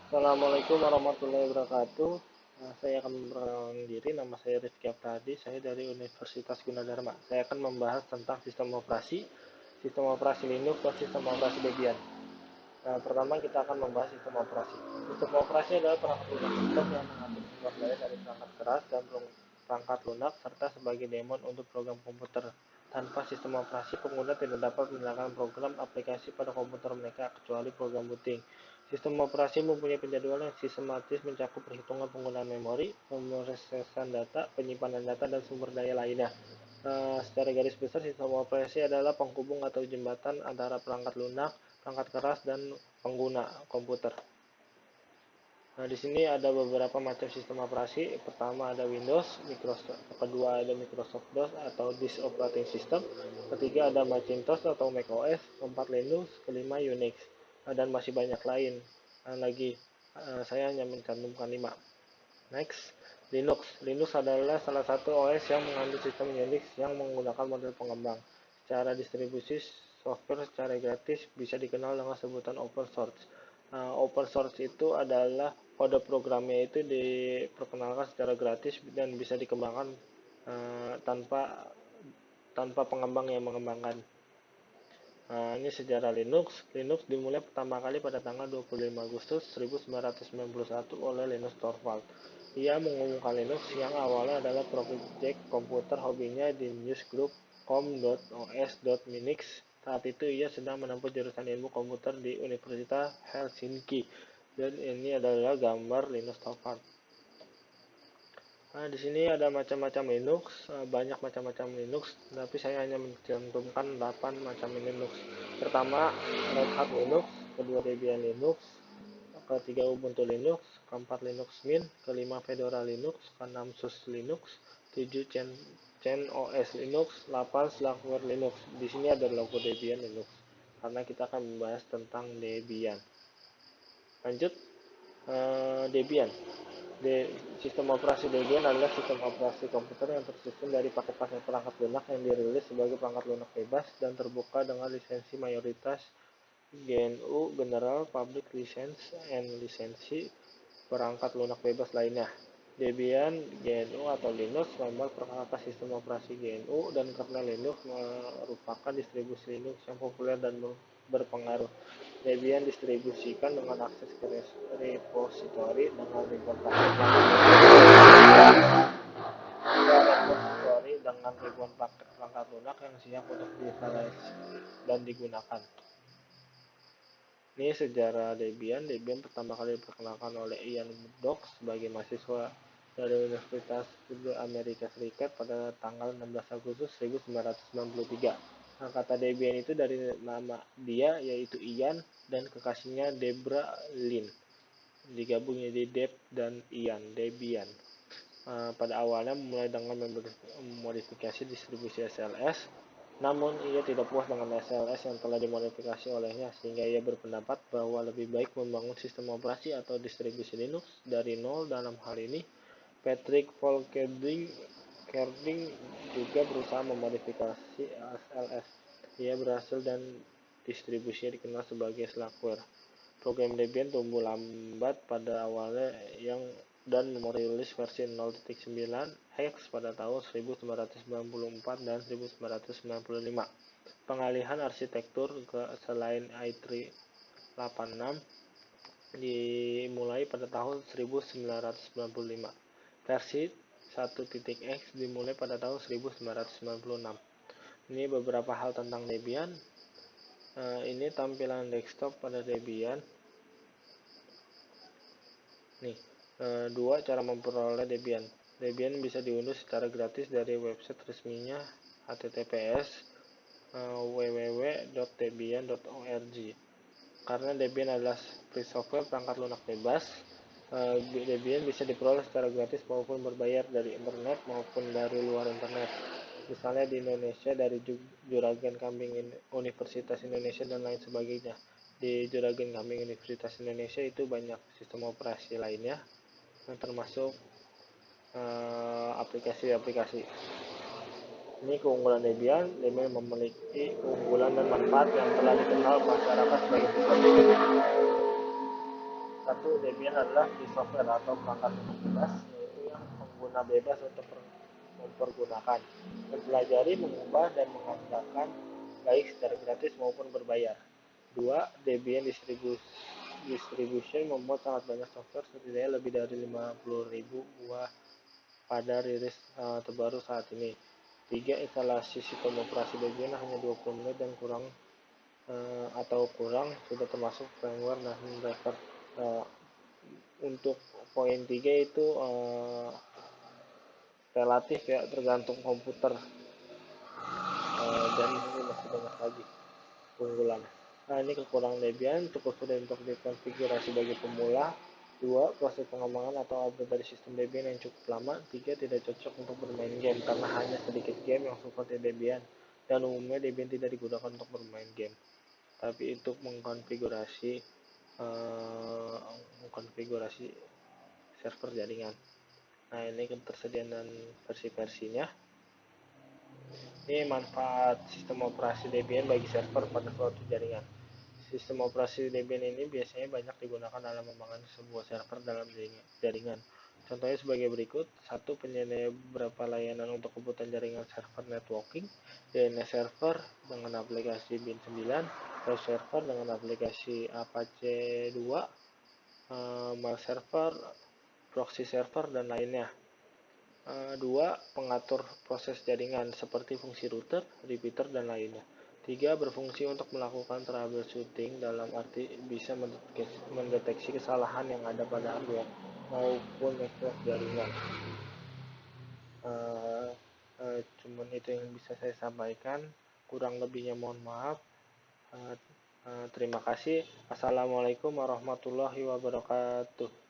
Assalamualaikum warahmatullahi wabarakatuh. Saya akan memperkenalkan diri. Nama saya Rifki Aptadi. Saya dari Universitas Gunadarma. Saya akan membahas tentang sistem operasi Linux, dan sistem operasi Debian. Pertama kita akan membahas sistem operasi. Sistem operasi adalah perangkat lunak sistem yang mengatur sumber daya dari perangkat keras dan perangkat lunak serta sebagai daemon untuk program komputer. Tanpa sistem operasi, pengguna tidak dapat menyalakan program aplikasi pada komputer mereka kecuali program booting. Sistem operasi mempunyai penjadwalan yang sistematis mencakup perhitungan penggunaan memori, pemrosesan data, penyimpanan data, dan sumber daya lainnya. Secara garis besar, sistem operasi adalah penghubung atau jembatan antara perangkat lunak, perangkat keras, dan pengguna komputer. Di sini ada beberapa macam sistem operasi. Pertama ada Windows, kedua ada Microsoft DOS atau Disk Operating System, ketiga ada Macintosh atau macOS, keempat Linux, kelima Unix, dan masih banyak lain lagi. Saya hanya mencantumkan 5. Next, Linux. Linux adalah salah satu OS yang mengandung sistem Unix yang menggunakan model pengembang. Secara distribusi software secara gratis bisa dikenal dengan sebutan open source. Open source itu adalah kode programnya itu diperkenalkan secara gratis dan bisa dikembangkan tanpa pengembang yang mengembangkan. Ini sejarah Linux. Linux dimulai pertama kali pada tanggal 25 Agustus 1991 oleh Linus Torvalds. Ia mengumumkan Linux yang awalnya adalah proyek komputer hobinya di newsgroup com.os.minix. Saat itu ia sedang menempuh jurusan ilmu komputer di Universitas Helsinki. Dan ini adalah gambar Linus Torvalds. Di sini ada macam-macam Linux, banyak macam-macam Linux, tapi saya hanya mencantumkan 8 macam Linux. Pertama, Red Hat Linux, kedua Debian Linux, ketiga Ubuntu Linux, keempat Linux Mint, kelima Fedora Linux, keenam SUSE Linux, 7 CentOS Linux, 8 Slackware Linux. Di sini ada logo Debian Linux, karena kita akan membahas tentang Debian. Lanjut, Debian. Sistem operasi Debian adalah sistem operasi komputer yang tersusun dari paket-paket perangkat lunak yang dirilis sebagai perangkat lunak bebas dan terbuka dengan lisensi mayoritas GNU General Public License and lisensi perangkat lunak bebas lainnya. Debian, GNU atau Linux memang perangkat sistem operasi GNU, dan kernel Linux merupakan distribusi Linux yang populer dan berpengaruh. Debian distribusikan dengan akses ke repositori dengan ribuan paket perangkat lunak yang siap untuk diinstalasi dan digunakan. Ini sejarah Debian. Debian pertama kali diperkenalkan oleh Ian Murdoch sebagai mahasiswa dari Universitas Amerika Serikat pada tanggal 16 Agustus 1993. Kata Debian itu dari nama dia, yaitu Ian, dan kekasihnya Debra Lynn. Digabung jadi Deb dan Ian, Debian. Pada awalnya mulai dengan memodifikasi distribusi SLS, namun ia tidak puas dengan SLS yang telah dimodifikasi olehnya, sehingga ia berpendapat bahwa lebih baik membangun sistem operasi atau distribusi Linux dari nol. Dalam hal ini, Patrick Volkerding juga berusaha memodifikasi SLS. Ia berhasil dan distribusinya dikenal sebagai Slackware. Program Debian tumbuh lambat pada awalnya dan merilis versi 0.9 Hex pada tahun 1994 dan 1995. Pengalihan arsitektur ke selain i386 dimulai pada tahun 1995. Versi 1.x dimulai pada tahun 1996. Ini beberapa hal tentang Debian. Ini tampilan desktop pada Debian. Nih, 2 cara memperoleh Debian. Debian bisa diunduh secara gratis dari website resminya https://www.debian.org. Karena Debian adalah free software perangkat lunak bebas, Debian bisa diperoleh secara gratis maupun berbayar dari internet maupun dari luar internet. Misalnya di Indonesia dari Juragan Kambing Universitas Indonesia dan lain sebagainya. Di Juragan Kambing Universitas Indonesia itu banyak sistem operasi lainnya, termasuk aplikasi-aplikasi. Ini keunggulan Debian. Debian memiliki keunggulan dan manfaat yang telah dikenal masyarakat sebagai sistem Satu, Debian adalah free software atau perangkat lunak bebas, yaitu yang pengguna bebas untuk mempergunakan, mempelajari, mengubah, dan mengandalkan baik secara gratis maupun berbayar. Dua, Debian Distribution memuat sangat banyak software, setidaknya lebih dari 50.000 buah pada rilis terbaru saat ini. Tiga, instalasi sistem operasi Debian hanya 20 menit dan kurang sudah termasuk firmware dan driver. Untuk poin 3 itu relatif ya, tergantung komputer, dan ini masih banyak lagi keunggulan. Nah, ini kekurangan Debian, cukup sudah untuk dikonfigurasi bagi pemula. Dua, proses pengembangan atau update dari sistem Debian yang cukup lama. Tiga, tidak cocok untuk bermain game karena hanya sedikit game yang support Debian, dan umumnya Debian tidak digunakan untuk bermain game, tapi untuk mengkonfigurasi server jaringan. Nah, ini ketersediaan dan versi-versinya. Ini manfaat sistem operasi Debian bagi server pada suatu jaringan. Sistem operasi Debian ini biasanya banyak digunakan dalam membangun sebuah server dalam jaringan. Contohnya sebagai berikut. Satu, penyedia beberapa layanan untuk kebutuhan jaringan server networking, DNS server dengan aplikasi bin9, web server dengan aplikasi Apache 2, mail server, proxy server, dan lainnya. Dua, pengatur proses jaringan seperti fungsi router, repeater, dan lainnya. Tiga, berfungsi untuk melakukan troubleshooting, dalam arti bisa mendeteksi kesalahan yang ada pada hardware maupun network jaringan. Cuman itu yang bisa saya sampaikan, kurang lebihnya mohon maaf. Terima kasih. Assalamualaikum warahmatullahi wabarakatuh.